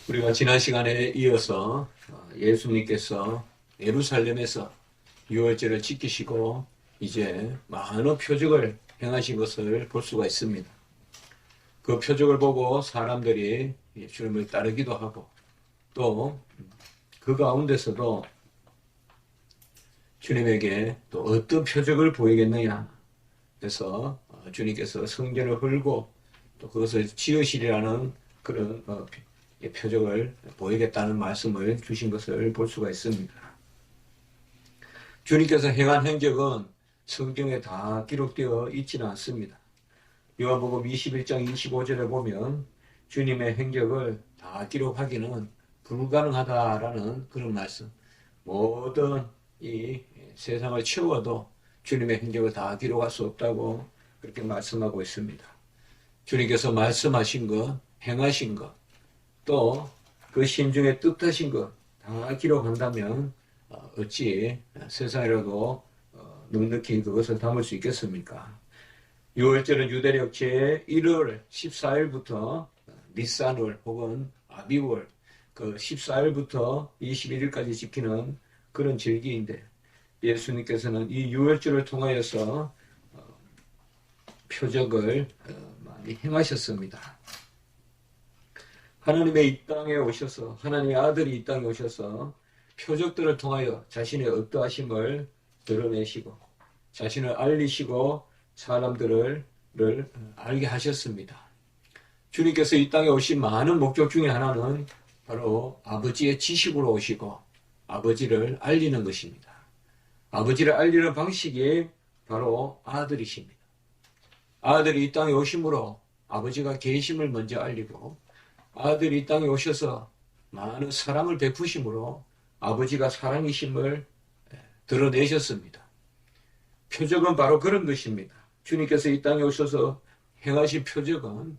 우리가 지난 시간에 이어서 예수님께서 예루살렘에서 유월절을 지키시고 이제 많은 표적을 행하신 것을 볼 수가 있습니다. 그 표적을 보고 사람들이 주님을 따르기도 하고 또 그 가운데서도 주님에게 또 어떤 표적을 보이겠느냐 해서 주님께서 성전을 헐고 또 그것을 지으시리라는 그런 표적을 보이겠다는 말씀을 주신 것을 볼 수가 있습니다. 주님께서 행한 행적은 성경에 다 기록되어 있지는 않습니다. 요한복음 21장 25절에 보면 주님의 행적을 다 기록하기는 불가능하다라는 그런 말씀. 모든 이 세상을 채워도 주님의 행적을 다 기록할 수 없다고 그렇게 말씀하고 있습니다. 주님께서 말씀하신 것, 행하신 것, 또 그 심중에 뜻하신 것 다 기록한다면 어찌 세상이라도 넉넉히 그것을 담을 수 있겠습니까? 6월절은 유대력 제1월 14일부터 니산월 혹은 아비월 그 14일부터 21일까지 지키는 그런 절기인데 예수님께서는 이 6월절을 통하여서 표적을 많이 행하셨습니다. 하나님의 이 땅에 오셔서 하나님의 아들이 이 땅에 오셔서 표적들을 통하여 자신의 어떠하심을 드러내시고 자신을 알리시고 사람들을 알게 하셨습니다. 주님께서 이 땅에 오신 많은 목적 중에 하나는 바로 아버지의 지식으로 오시고 아버지를 알리는 것입니다. 아버지를 알리는 방식이 바로 아들이십니다. 아들이 이 땅에 오심으로 아버지가 계심을 먼저 알리고 아들이 이 땅에 오셔서 많은 사랑을 베푸심으로 아버지가 사랑이심을 드러내셨습니다. 표적은 바로 그런 것입니다. 주님께서 이 땅에 오셔서 행하신 표적은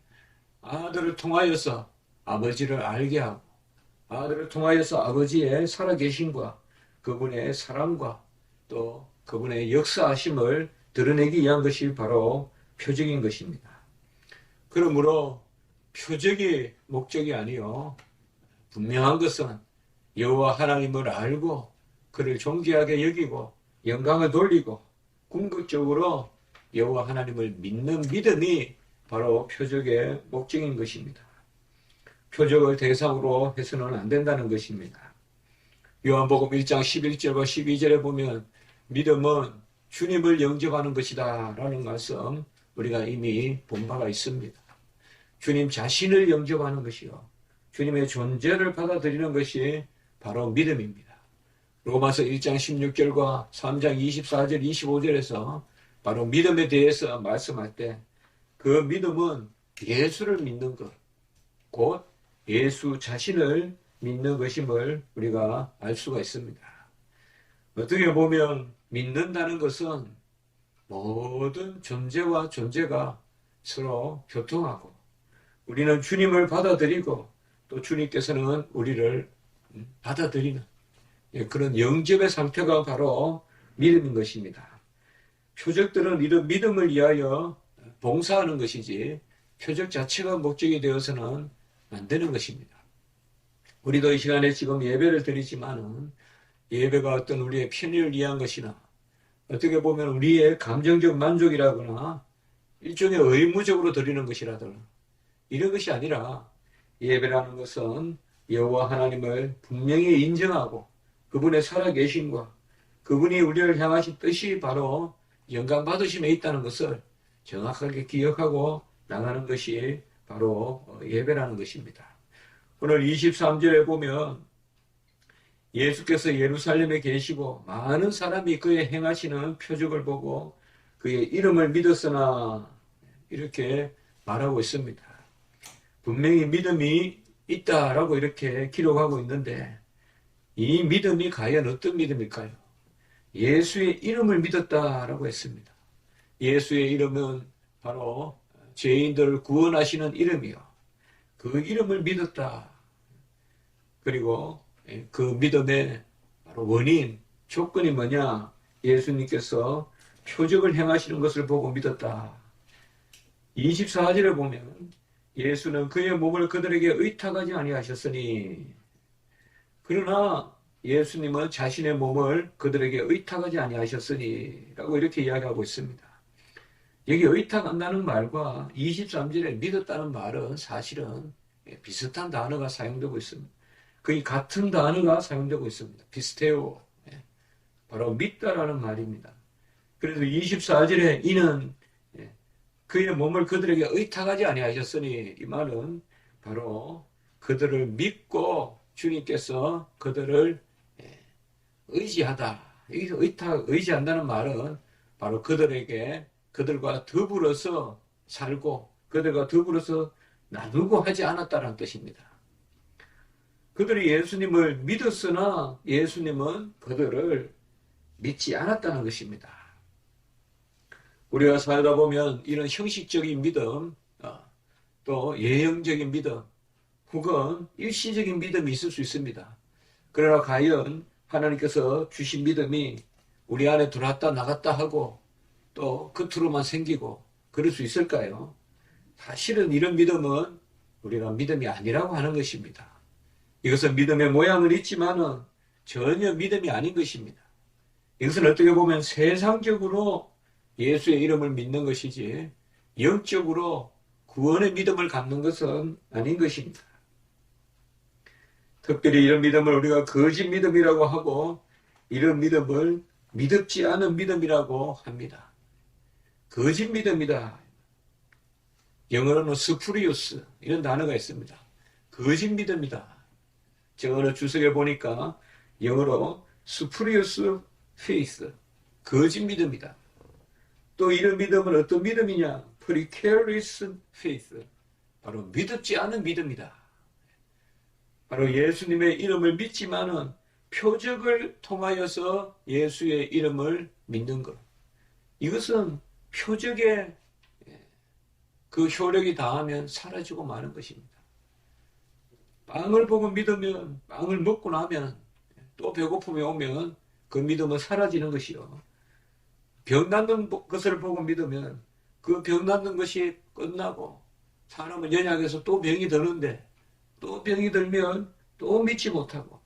아들을 통하여서 아버지를 알게 하고 아들을 통하여서 아버지의 살아계심과 그분의 사랑과 또 그분의 역사하심을 드러내기 위한 것이 바로 표적인 것입니다. 그러므로 표적이 목적이 아니요 분명한 것은 여호와 하나님을 알고 그를 존귀하게 여기고 영광을 돌리고 궁극적으로 여호와 하나님을 믿는 믿음이 바로 표적의 목적인 것입니다. 표적을 대상으로 해서는 안 된다는 것입니다. 요한복음 1장 11절과 12절에 보면 믿음은 주님을 영접하는 것이다 라는 말씀 우리가 이미 본 바가 있습니다. 주님 자신을 영접하는 것이요 주님의 존재를 받아들이는 것이 바로 믿음입니다. 로마서 1장 16절과 3장 24절 25절에서 바로 믿음에 대해서 말씀할 때 그 믿음은 예수를 믿는 것, 곧 예수 자신을 믿는 것임을 우리가 알 수가 있습니다. 어떻게 보면 믿는다는 것은 모든 존재와 존재가 서로 교통하고 우리는 주님을 받아들이고 또 주님께서는 우리를 받아들이는 그런 영접의 상태가 바로 믿음인 것입니다. 표적들은 이런 믿음을 위하여 봉사하는 것이지 표적 자체가 목적이 되어서는 안 되는 것입니다. 우리도 이 시간에 지금 예배를 드리지만은 예배가 어떤 우리의 편의를 위한 것이나 어떻게 보면 우리의 감정적 만족이라거나 일종의 의무적으로 드리는 것이라거나 이런 것이 아니라 예배라는 것은 여호와 하나님을 분명히 인정하고 그분의 살아계심과 그분이 우리를 향하신 뜻이 바로 영광 받으심에 있다는 것을 정확하게 기억하고 나가는 것이 바로 예배라는 것입니다. 오늘 23절에 보면 예수께서 예루살렘에 계시고 많은 사람이 그의 행하시는 표적을 보고 그의 이름을 믿었으나 이렇게 말하고 있습니다. 분명히 믿음이 있다라고 이렇게 기록하고 있는데 이 믿음이 과연 어떤 믿음일까요? 예수의 이름을 믿었다라고 했습니다. 예수의 이름은 바로 죄인들을 구원하시는 이름이요. 그 이름을 믿었다. 그리고 그 믿음의 바로 원인, 조건이 뭐냐? 예수님께서 표적을 행하시는 것을 보고 믿었다. 24절에 보면 예수는 그의 몸을 그들에게 의탁하지 아니하셨으니 그러나 예수님은 자신의 몸을 그들에게 의탁하지 아니하셨으니 라고 이렇게 이야기하고 있습니다. 여기 의탁한다는 말과 23절에 믿었다는 말은 사실은 비슷한 단어가 사용되고 있습니다. 거의 같은 단어가 사용되고 있습니다. 비슷해요. 바로 믿다라는 말입니다. 그래서 24절에 이는 그의 몸을 그들에게 의탁하지 아니하셨으니 이 말은 바로 그들을 믿고 주님께서 그들을 의지하다. 여기서 의지한다는 말은 바로 그들과 더불어서 살고 그들과 더불어서 나누고 하지 않았다는 뜻입니다. 그들이 예수님을 믿었으나 예수님은 그들을 믿지 않았다는 것입니다. 우리가 살다 보면 이런 형식적인 믿음, 또 예형적인 믿음, 혹은 일시적인 믿음이 있을 수 있습니다. 그러나 과연 하나님께서 주신 믿음이 우리 안에 들어왔다 나갔다 하고 또 겉으로만 생기고 그럴 수 있을까요? 사실은 이런 믿음은 우리가 믿음이 아니라고 하는 것입니다. 이것은 믿음의 모양은 있지만은 전혀 믿음이 아닌 것입니다. 이것은 어떻게 보면 세상적으로 예수의 이름을 믿는 것이지 영적으로 구원의 믿음을 갖는 것은 아닌 것입니다. 특별히 이런 믿음을 우리가 거짓 믿음이라고 하고 이런 믿음을 믿음지 않은 믿음이라고 합니다. 거짓 믿음이다. 영어로는 스푸리우스 이런 단어가 있습니다. 거짓 믿음이다. 제가 어느 주석에 보니까 영어로 스푸리우스 페이스 거짓 믿음이다. 또 이런 믿음은 어떤 믿음이냐? precarious faith 바로 믿지 않은 믿음이다. 바로 예수님의 이름을 믿지만은 표적을 통하여서 예수의 이름을 믿는 것. 이것은 표적에 그 효력이 닿으면 사라지고 마는 것입니다. 빵을 보고 믿으면 빵을 먹고 나면 또 배고픔이 오면 그 믿음은 사라지는 것이요. 병 낫는 것을 보고 믿으면 그 병 낫는 것이 끝나고 사람은 연약해서 또 병이 드는데 또 병이 들면 또 믿지 못하고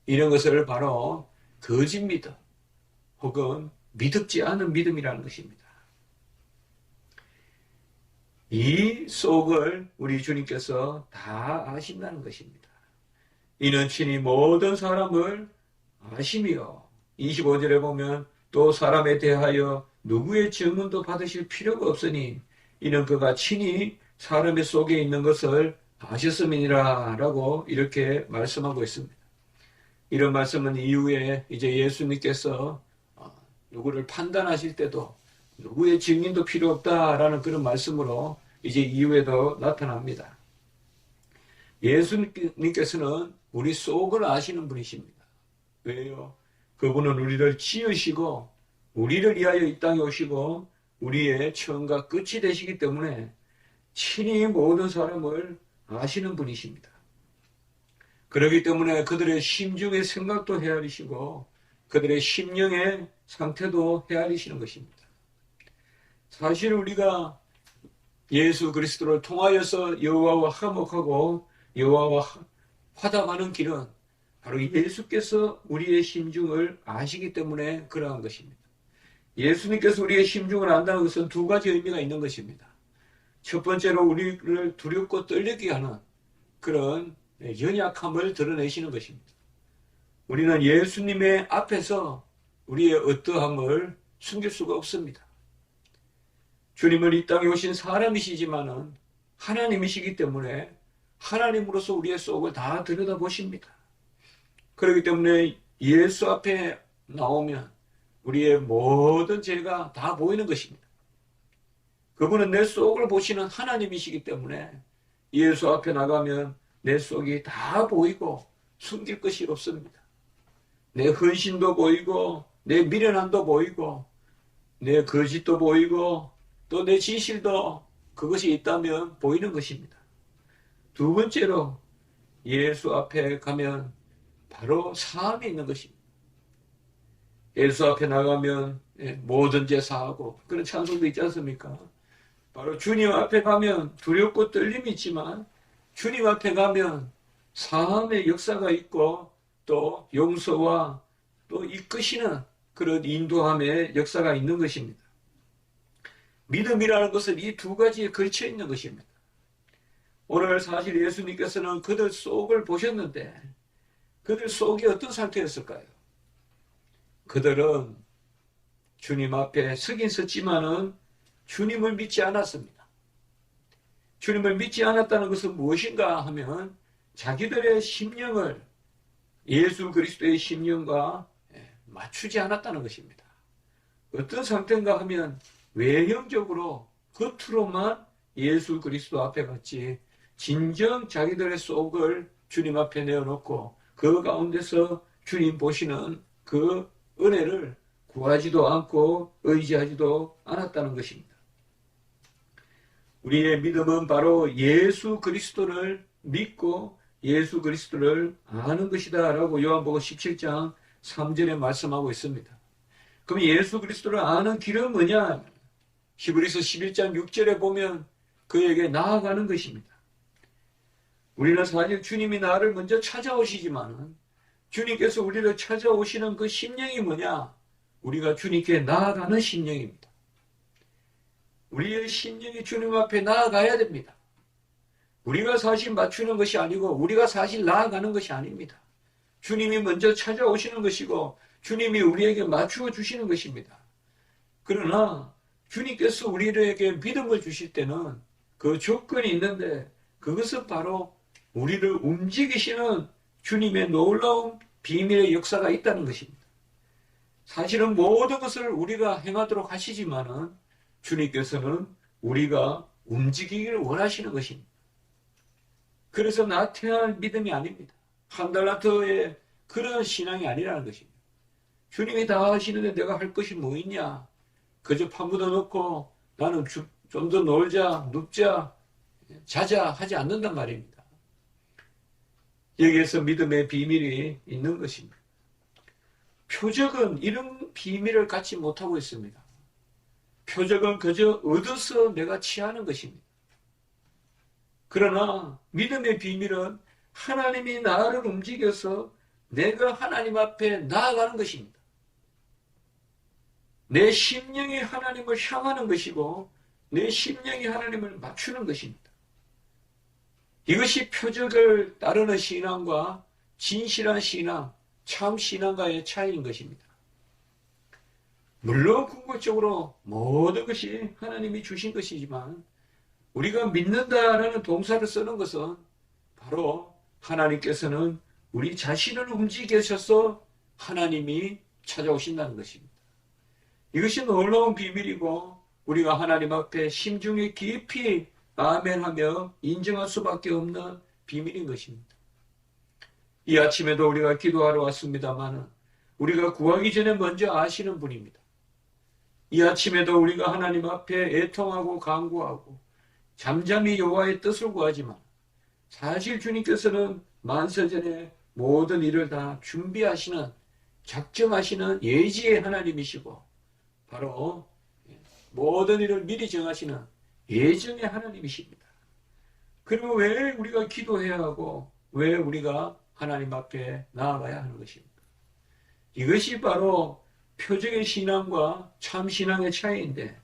이런 것을 바로 거짓 믿음 혹은 믿지 않은 믿음이라는 것입니다. 이 속을 우리 주님께서 다 아신다는 것입니다. 이는 친히 모든 사람을 아시며 25절에 보면 또 사람에 대하여 누구의 증언도 받으실 필요가 없으니 이는 그가 친히 사람의 속에 있는 것을 아셨음이니라 라고 이렇게 말씀하고 있습니다. 이런 말씀은 이후에 이제 예수님께서 누구를 판단하실 때도 누구의 증인도 필요 없다라는 그런 말씀으로 이제 이후에도 나타납니다. 예수님께서는 우리 속을 아시는 분이십니다. 왜요? 그분은 우리를 지으시고 우리를 위하여 이 땅에 오시고 우리의 처음과 끝이 되시기 때문에 친히 모든 사람을 아시는 분이십니다. 그렇기 때문에 그들의 심중의 생각도 헤아리시고 그들의 심령의 상태도 헤아리시는 것입니다. 사실 우리가 예수 그리스도를 통하여서 여호와와 화목하고 여호와와 화답하는 길은 바로 예수께서 우리의 심중을 아시기 때문에 그러한 것입니다. 예수님께서 우리의 심중을 안다는 것은 두 가지 의미가 있는 것입니다. 첫 번째로 우리를 두렵고 떨리게 하는 그런 연약함을 드러내시는 것입니다. 우리는 예수님의 앞에서 우리의 어떠함을 숨길 수가 없습니다. 주님은 이 땅에 오신 사람이시지만은 하나님이시기 때문에 하나님으로서 우리의 속을 다 들여다보십니다. 그렇기 때문에 예수 앞에 나오면 우리의 모든 죄가 다 보이는 것입니다. 그분은 내 속을 보시는 하나님이시기 때문에 예수 앞에 나가면 내 속이 다 보이고 숨길 것이 없습니다. 내 헌신도 보이고 내 미련함도 보이고 내 거짓도 보이고 또 내 진실도 그것이 있다면 보이는 것입니다. 두 번째로 예수 앞에 가면 바로 사함이 있는 것입니다. 예수 앞에 나가면 모든 죄 사하고 그런 찬송도 있지 않습니까? 바로 주님 앞에 가면 두렵고 떨림이 있지만 주님 앞에 가면 사함의 역사가 있고 또 용서와 또 이끄시는 그런 인도함의 역사가 있는 것입니다. 믿음이라는 것은 이 두 가지에 걸쳐 있는 것입니다. 오늘 사실 예수님께서는 그들 속을 보셨는데 그들 속이 어떤 상태였을까요? 그들은 주님 앞에 서긴 섰지만은 주님을 믿지 않았습니다. 주님을 믿지 않았다는 것은 무엇인가 하면 자기들의 심령을 예수 그리스도의 심령과 맞추지 않았다는 것입니다. 어떤 상태인가 하면 외형적으로 겉으로만 예수 그리스도 앞에 갔지 진정 자기들의 속을 주님 앞에 내어놓고 그 가운데서 주님 보시는 그 은혜를 구하지도 않고 의지하지도 않았다는 것입니다. 우리의 믿음은 바로 예수 그리스도를 믿고 예수 그리스도를 아는 것이다 라고 요한복음 17장 3절에 말씀하고 있습니다. 그럼 예수 그리스도를 아는 길은 뭐냐? 히브리서 11장 6절에 보면 그에게 나아가는 것입니다. 우리는 사실 주님이 나를 먼저 찾아오시지만 주님께서 우리를 찾아오시는 그 심령이 뭐냐? 우리가 주님께 나아가는 심령입니다. 우리의 심령이 주님 앞에 나아가야 됩니다. 우리가 사실 맞추는 것이 아니고 우리가 사실 나아가는 것이 아닙니다. 주님이 먼저 찾아오시는 것이고 주님이 우리에게 맞추어 주시는 것입니다. 그러나 주님께서 우리에게 믿음을 주실 때는 그 조건이 있는데 그것은 바로 우리를 움직이시는 주님의 놀라운 비밀의 역사가 있다는 것입니다. 사실은 모든 것을 우리가 행하도록 하시지만은 주님께서는 우리가 움직이기를 원하시는 것입니다. 그래서 나태할 믿음이 아닙니다. 한 달란트의 그런 신앙이 아니라는 것입니다. 주님이 다 하시는데 내가 할 것이 뭐 있냐? 그저 파묻어 놓고 나는 좀 더 놀자, 눕자, 자자 하지 않는단 말입니다. 여기에서 믿음의 비밀이 있는 것입니다. 표적은 이런 비밀을 갖지 못하고 있습니다. 표적은 그저 얻어서 내가 취하는 것입니다. 그러나 믿음의 비밀은 하나님이 나를 움직여서 내가 하나님 앞에 나아가는 것입니다. 내 심령이 하나님을 향하는 것이고 내 심령이 하나님을 맞추는 것입니다. 이것이 표적을 따르는 신앙과 진실한 신앙, 참 신앙과의 차이인 것입니다. 물론 궁극적으로 모든 것이 하나님이 주신 것이지만 우리가 믿는다라는 동사를 쓰는 것은 바로 하나님께서는 우리 자신을 움직이셔서 하나님이 찾아오신다는 것입니다. 이것이 놀라운 비밀이고 우리가 하나님 앞에 심중에 깊이 아멘하며 인정할 수밖에 없는 비밀인 것입니다. 이 아침에도 우리가 기도하러 왔습니다만 우리가 구하기 전에 먼저 아시는 분입니다. 이 아침에도 우리가 하나님 앞에 애통하고 간구하고 잠잠히 여호와의 뜻을 구하지만 사실 주님께서는 만세전에 모든 일을 다 준비하시는 작정하시는 예지의 하나님이시고 바로 모든 일을 미리 정하시는 예정의 하나님이십니다. 그러면 왜 우리가 기도해야 하고 왜 우리가 하나님 앞에 나아가야 하는 것입니까? 이것이 바로 표적의 신앙과 참 신앙의 차이인데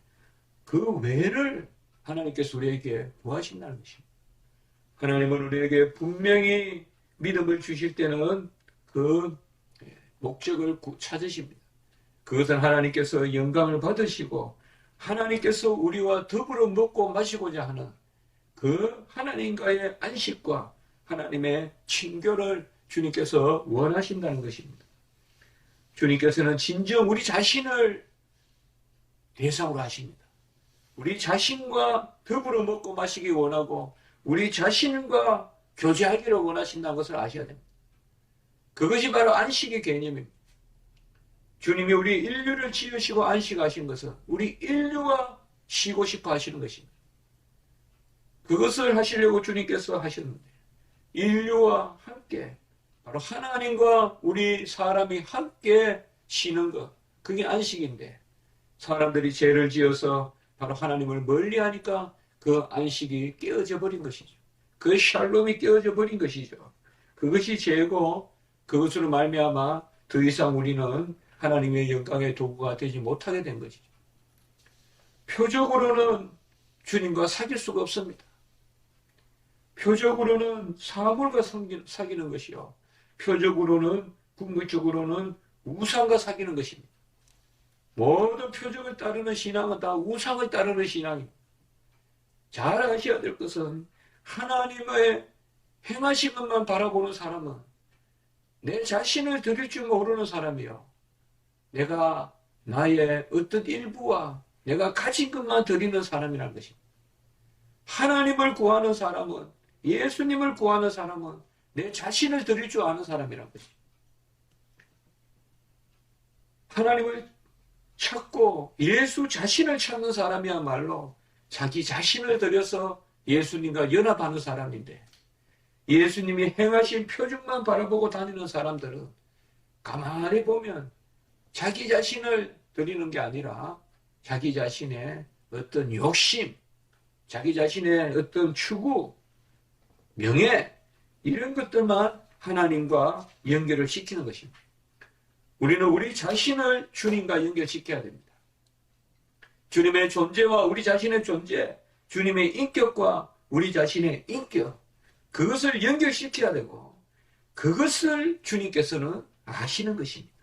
그 왜를 하나님께서 우리에게 구하신다는 것입니다. 하나님은 우리에게 분명히 믿음을 주실 때는 그 목적을 찾으십니다. 그것은 하나님께서 영광을 받으시고 하나님께서 우리와 더불어 먹고 마시고자 하는 그 하나님과의 안식과 하나님의 친교를 주님께서 원하신다는 것입니다. 주님께서는 진정 우리 자신을 대상으로 하십니다. 우리 자신과 더불어 먹고 마시기 원하고 우리 자신과 교제하기를 원하신다는 것을 아셔야 됩니다. 그것이 바로 안식의 개념입니다. 주님이 우리 인류를 지으시고 안식하신 것은 우리 인류가 쉬고 싶어 하시는 것입니다. 그것을 하시려고 주님께서 하셨는데 인류와 함께 바로 하나님과 우리 사람이 함께 쉬는 것 그게 안식인데 사람들이 죄를 지어서 바로 하나님을 멀리하니까 그 안식이 깨어져 버린 것이죠. 그 샬롬이 깨어져 버린 것이죠. 그것이 죄고 그것으로 말미암아 더 이상 우리는 하나님의 영광의 도구가 되지 못하게 된 것이죠. 표적으로는 주님과 사귈 수가 없습니다. 표적으로는 사물과 사귀는 것이요. 표적으로는 궁극적으로는 우상과 사귀는 것입니다. 모든 표적을 따르는 신앙은 다 우상을 따르는 신앙입니다. 잘 아셔야 될 것은 하나님의 행하신 것만 바라보는 사람은 내 자신을 드릴 줄 모르는 사람이요. 내가 나의 어떤 일부와 내가 가진 것만 드리는 사람이라는 것입니다. 하나님을 구하는 사람은, 예수님을 구하는 사람은 내 자신을 드릴 줄 아는 사람이라는 것입니다. 하나님을 찾고 예수 자신을 찾는 사람이야말로 자기 자신을 들여서 예수님과 연합하는 사람인데, 예수님이 행하신 표적만 바라보고 다니는 사람들은 가만히 보면 자기 자신을 드리는 게 아니라 자기 자신의 어떤 욕심, 자기 자신의 어떤 추구, 명예, 이런 것들만 하나님과 연결을 시키는 것입니다. 우리는 우리 자신을 주님과 연결시켜야 됩니다. 주님의 존재와 우리 자신의 존재, 주님의 인격과 우리 자신의 인격, 그것을 연결시켜야 되고 그것을 주님께서는 아시는 것입니다.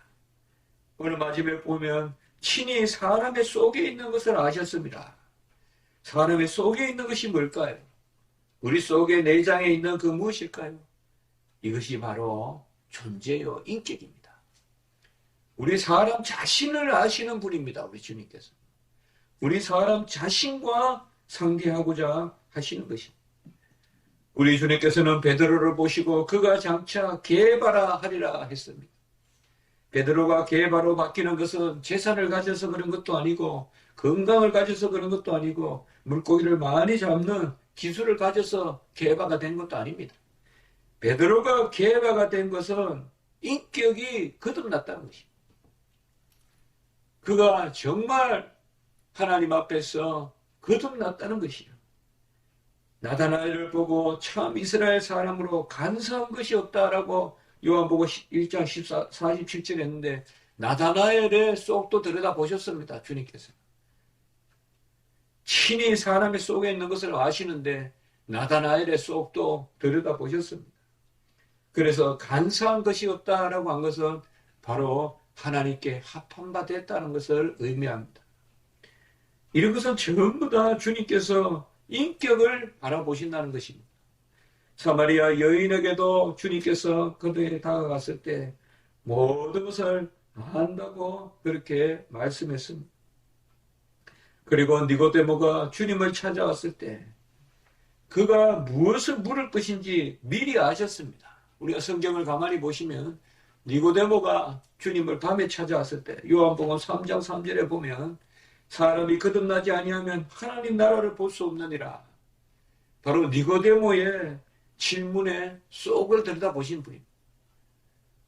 오늘 마지막에 보면 친히 사람의 속에 있는 것을 아셨습니다. 사람의 속에 있는 것이 뭘까요? 우리 속에 내장에 있는 그 무엇일까요? 이것이 바로 존재요, 인격입니다. 우리 사람 자신을 아시는 분입니다. 우리 주님께서. 우리 사람 자신과 상대하고자 하시는 것입니다. 우리 주님께서는 베드로를 보시고 그가 장차 게바라 하리라 했습니다. 베드로가 게바로 바뀌는 것은 재산을 가져서 그런 것도 아니고 건강을 가져서 그런 것도 아니고 물고기를 많이 잡는 기술을 가져서 게바가 된 것도 아닙니다. 베드로가 게바가 된 것은 인격이 거듭났다는 것입니다. 그가 정말 하나님 앞에서 거듭났다는 것이죠. 나다나엘을 보고 참 이스라엘 사람으로 간사한 것이 없다라고 요한복음 1장 47절 했는데 나다나엘의 속도 들여다보셨습니다. 주님께서. 친히 사람의 속에 있는 것을 아시는데 나다나엘의 속도 들여다보셨습니다. 그래서 간사한 것이 없다라고 한 것은 바로 하나님께 합한 바 됐다는 것을 의미합니다. 이런 것은 전부 다 주님께서 인격을 바라보신다는 것입니다. 사마리아 여인에게도 주님께서 그들에게 다가갔을 때 모든 것을 안다고 그렇게 말씀했습니다. 그리고 니고데모가 주님을 찾아왔을 때 그가 무엇을 물을 것인지 미리 아셨습니다. 우리가 성경을 가만히 보시면 니고데모가 주님을 밤에 찾아왔을 때 요한복음 3장 3절에 보면 사람이 거듭나지 아니하면 하나님 나라를 볼 수 없느니라. 바로 니고데모의 질문에 속을 들여다보신 분입니다.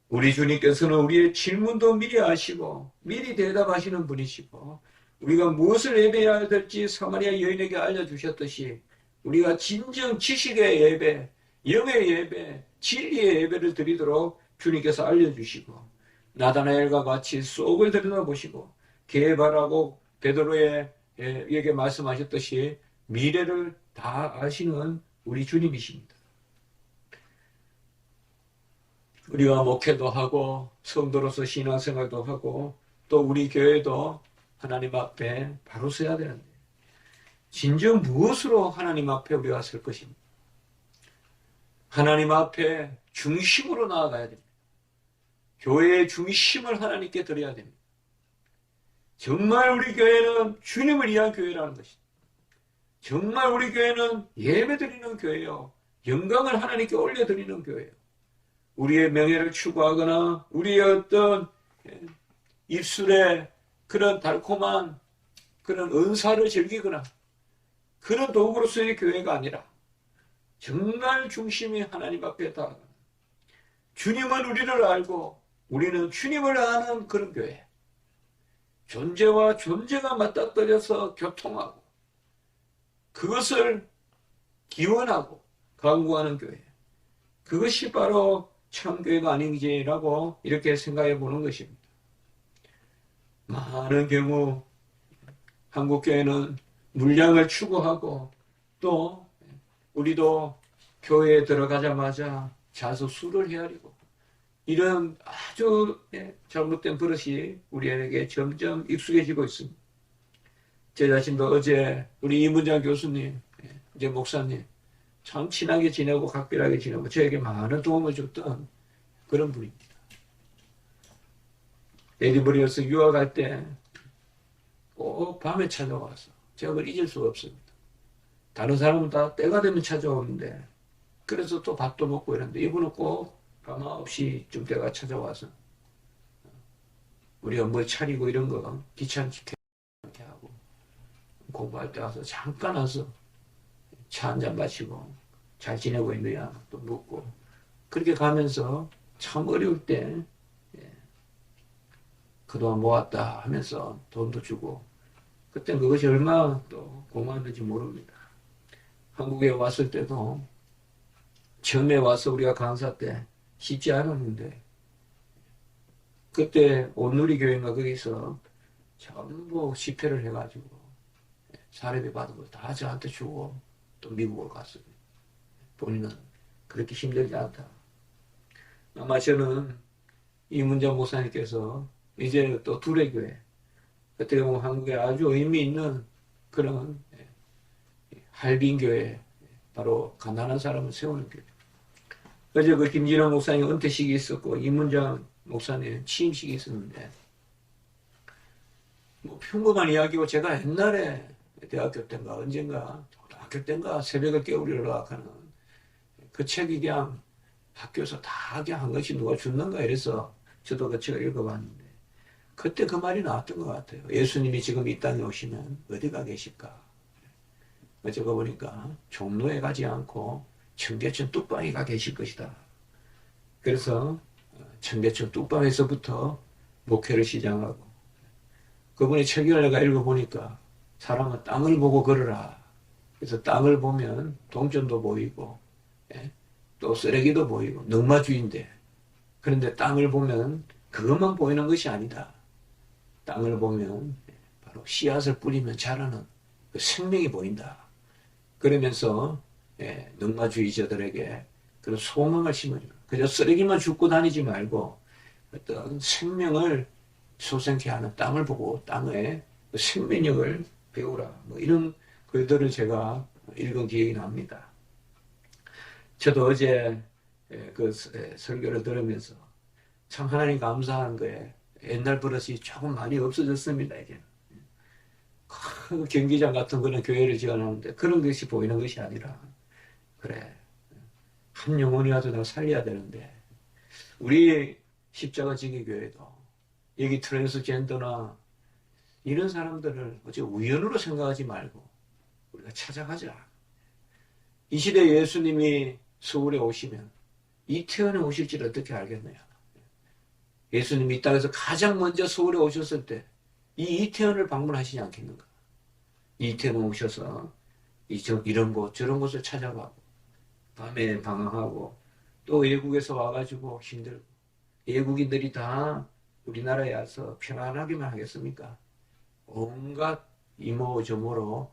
우리 주님께서는 우리의 질문도 미리 아시고 미리 대답하시는 분이시고 우리가 무엇을 예배해야 될지 사마리아 여인에게 알려주셨듯이 우리가 진정 지식의 예배, 영의 예배, 진리의 예배를 드리도록 주님께서 알려주시고 나다나엘과 같이 속을 들여다보시고 개발하고 베드로에게 말씀하셨듯이 미래를 다 아시는 우리 주님이십니다. 우리가 목회도 하고 성도로서 신앙생활도 하고 또 우리 교회도 하나님 앞에 바로 서야 되는데 진정 무엇으로 하나님 앞에 우리가 설 것입니까? 하나님 앞에 중심으로 나아가야 됩니다. 교회의 중심을 하나님께 드려야 됩니다. 정말 우리 교회는 주님을 위한 교회라는 것입니다. 정말 우리 교회는 예배드리는 교회요. 영광을 하나님께 올려드리는 교회요. 우리의 명예를 추구하거나 우리의 어떤 입술에 그런 달콤한 그런 은사를 즐기거나 그런 도구로서의 교회가 아니라 정말 중심이 하나님 앞에 다 주님은 우리를 알고 우리는 주님을 아는 그런 교회. 존재와 존재가 맞닥뜨려서 교통하고 그것을 기원하고 강구하는 교회. 그것이 바로 참교회가 아닌지라고 이렇게 생각해 보는 것입니다. 많은 경우 한국교회는 물량을 추구하고 또 우리도 교회에 들어가자마자 자석수를 헤아리고 이런 아주 잘못된 버릇이 우리에게 점점 익숙해지고 있습니다. 제 자신도 어제 우리 이문장 교수님, 이제 목사님 참 친하게 지내고 각별하게 지내고 저에게 많은 도움을 줬던 그런 분입니다. 에디버리에서 유학할 때 꼭 밤에 찾아와서 제가 그걸 잊을 수가 없습니다. 다른 사람은 다 때가 되면 찾아오는데 그래서 또 밥도 먹고 이러는데 이분은 꼭 가마 없이 좀 때가 찾아와서 우리가 뭐 차리고 이런 거 귀찮게 하고 공부할 때 와서 잠깐 와서 차 한 잔 마시고 잘 지내고 있느냐 또 묻고 그렇게 가면서 참 어려울 때 그동안 모았다 하면서 돈도 주고 그땐 그것이 얼마나 또 고마웠는지 모릅니다. 한국에 왔을 때도 처음에 와서 우리가 강사 때 쉽지 않았는데 그때 온누리교회인가 거기서 전부 집회를 해가지고 사례비 받은 거 다 저한테 주고 또 미국으로 갔습니다. 본인은 그렇게 힘들지 않다. 아마 저는 이문장 목사님께서 이제 또 두레교회 어떻게 보면 한국에 아주 의미 있는 그런 할빈교회 바로 가난한 사람을 세우는 교회. 어제 그 김진호 목사님 은퇴식이 있었고 이문장 목사님 취임식이 있었는데 뭐 평범한 이야기고 제가 옛날에 대학교 때인가 언젠가 고등학교 때인가 새벽을 깨우리라 하는 그 책이 그냥 학교에서 다 그냥 한 것이 누가 줬는가 이래서 저도 그 책을 읽어봤는데 그때 그 말이 나왔던 것 같아요. 예수님이 지금 이 땅에 오시면 어디가 계실까? 어제가 보니까 종로에 가지 않고 청계천 뚝방에 가 계실 것이다. 그래서 청계천 뚝방에서부터 목회를 시작하고 그분의 책을 내가 읽어보니까 사람은 땅을 보고 걸어라. 그래서 땅을 보면 동전도 보이고 또 쓰레기도 보이고 넉마주의인데 그런데 땅을 보면 그것만 보이는 것이 아니다. 땅을 보면 바로 씨앗을 뿌리면 자라는 그 생명이 보인다. 그러면서 넉마주의자들에게 그런 소망을 심어주는 그저 쓰레기만 줍고 다니지 말고 어떤 생명을 솟생케 하는 땅을 보고 땅의 그 생명력을 배우라. 뭐 이런 글들을 제가 읽은 기억이 납니다. 저도 어제 그 설교를 들으면서 참 하나님 감사한 거에 옛날 버릇이 조금 많이 없어졌습니다. 이제 큰 경기장 같은 그런 교회를 지어놨는데 그런 것이 보이는 것이 아니라 그래 한 영혼이라도 내가 살려야 되는데 우리 십자가 지기 교회도 여기 트랜스젠더나 이런 사람들을 어째 우연으로 생각하지 말고 우리가 찾아가자. 이 시대에 예수님이 서울에 오시면 이태원에 오실지를 어떻게 알겠느냐. 예수님이 이 땅에서 가장 먼저 서울에 오셨을 때 이 이태원을 방문하시지 않겠는가. 이태원 오셔서 이런 곳 저런 곳을 찾아가고 밤에 방황하고 또 외국에서 와가지고 힘들고 외국인들이 다 우리나라에 와서 편안하기만 하겠습니까? 온갖 이모저모로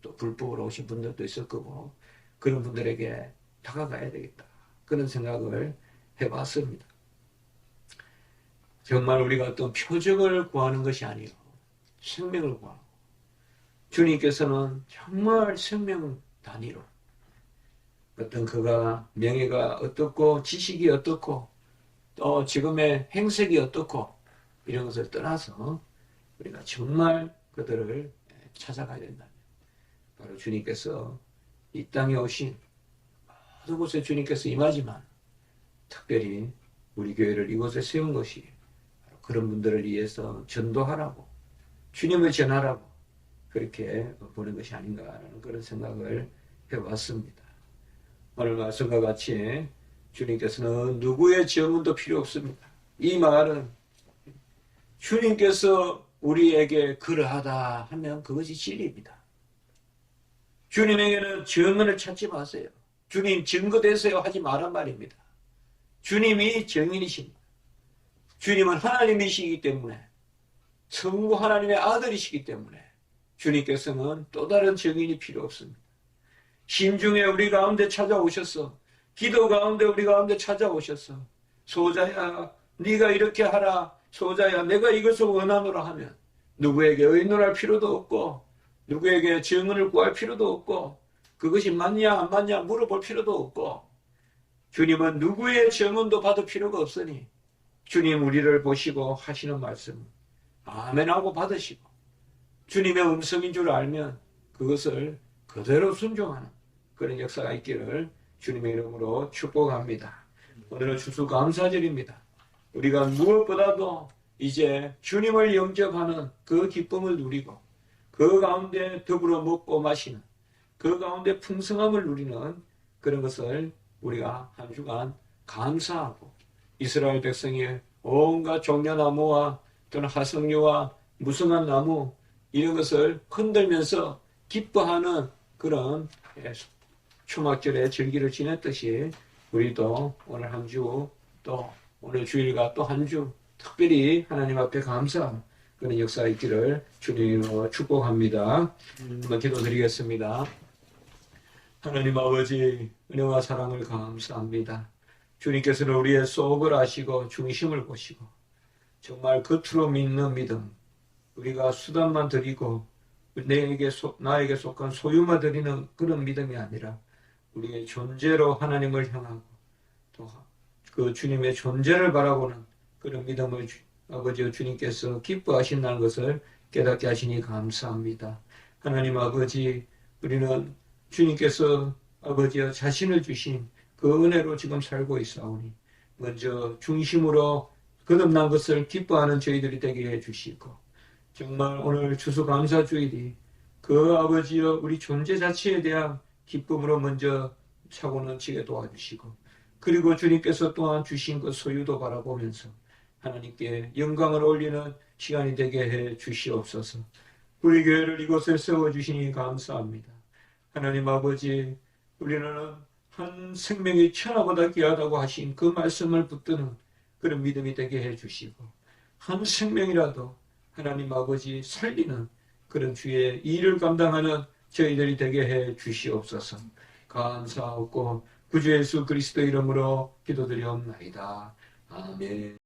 또 불법으로 오신 분들도 있을 거고 그런 분들에게 다가가야 되겠다. 그런 생각을 해봤습니다. 정말 우리가 어떤 표적을 구하는 것이 아니요 생명을 구하고 주님께서는 정말 생명 단위로 어떤 그가 명예가 어떻고 지식이 어떻고 또 지금의 행색이 어떻고 이런 것을 떠나서 우리가 정말 그들을 찾아가야 된다면 바로 주님께서 이 땅에 오신 모든 곳에 주님께서 임하지만 특별히 우리 교회를 이곳에 세운 것이 바로 그런 분들을 위해서 전도하라고 주님을 전하라고 그렇게 보는 것이 아닌가라는 그런 생각을 해왔습니다. 오늘 말씀과 같이 주님께서는 누구의 증언도 필요 없습니다. 이 말은 주님께서 우리에게 그러하다 하면 그것이 진리입니다. 주님에게는 증언을 찾지 마세요. 주님 증거되세요 하지 말란 말입니다. 주님이 증인이십니다. 주님은 하나님이시기 때문에, 성부 하나님의 아들이시기 때문에 주님께서는 또 다른 증인이 필요 없습니다. 심중에 우리 가운데 찾아오셔서, 기도 가운데 우리 가운데 찾아오셔서, 소자야 네가 이렇게 하라, 소자야 내가 이것을 원하노라 하면 누구에게 의논할 필요도 없고, 누구에게 증언을 구할 필요도 없고, 그것이 맞냐 안 맞냐 물어볼 필요도 없고, 주님은 누구의 증언도 받을 필요가 없으니 주님 우리를 보시고 하시는 말씀 아멘하고 받으시고, 주님의 음성인 줄 알면 그것을 그대로 순종하는 그런 역사가 있기를 주님의 이름으로 축복합니다. 오늘은 추수감사절입니다. 우리가 무엇보다도 이제 주님을 영접하는 그 기쁨을 누리고, 그 가운데 더불어 먹고 마시는, 그 가운데 풍성함을 누리는 그런 것을 우리가 한 주간 감사하고, 이스라엘 백성이 온갖 종려나무와 또는 하석류와 무성한 나무 이런 것을 흔들면서 기뻐하는 그런 초막절의 절기를 지냈듯이, 우리도 오늘 한 주, 또 오늘 주일과 또 한 주 특별히 하나님 앞에 감사하는 그런 역사가 있기를 주님으로 축복합니다. 한번 기도드리겠습니다. 하나님 아버지, 은혜와 사랑을 감사합니다. 주님께서는 우리의 속을 아시고 중심을 보시고, 정말 겉으로 믿는 믿음, 우리가 수단만 드리고 나에게 속한 소유만 드리는 그런 믿음이 아니라 우리의 존재로 하나님을 향하고 또 그 주님의 존재를 바라보는 그런 믿음을 아버지 주님께서 기뻐하신다는 것을 깨닫게 하시니 감사합니다. 하나님 아버지, 우리는 주님께서 아버지여 자신을 주신 그 은혜로 지금 살고 있사오니, 먼저 중심으로 거듭난 것을 기뻐하는 저희들이 되게 해주시고, 정말 오늘 추수감사주일이 그 아버지여 우리 존재 자체에 대한 기쁨으로 먼저 차고 넘치게 도와주시고, 그리고 주님께서 또한 주신 그 소유도 바라보면서 하나님께 영광을 올리는 시간이 되게 해 주시옵소서. 우리 교회를 이곳에 세워주시니 감사합니다. 하나님 아버지, 우리는 한 생명이 천하보다 귀하다고 하신 그 말씀을 붙드는 그런 믿음이 되게 해 주시고, 한 생명이라도 하나님 아버지 살리는 그런 주의 일을 감당하는 저희들이 되게 해 주시옵소서. 감사하고 구주 예수 그리스도 이름으로 기도드리옵나이다. 아멘.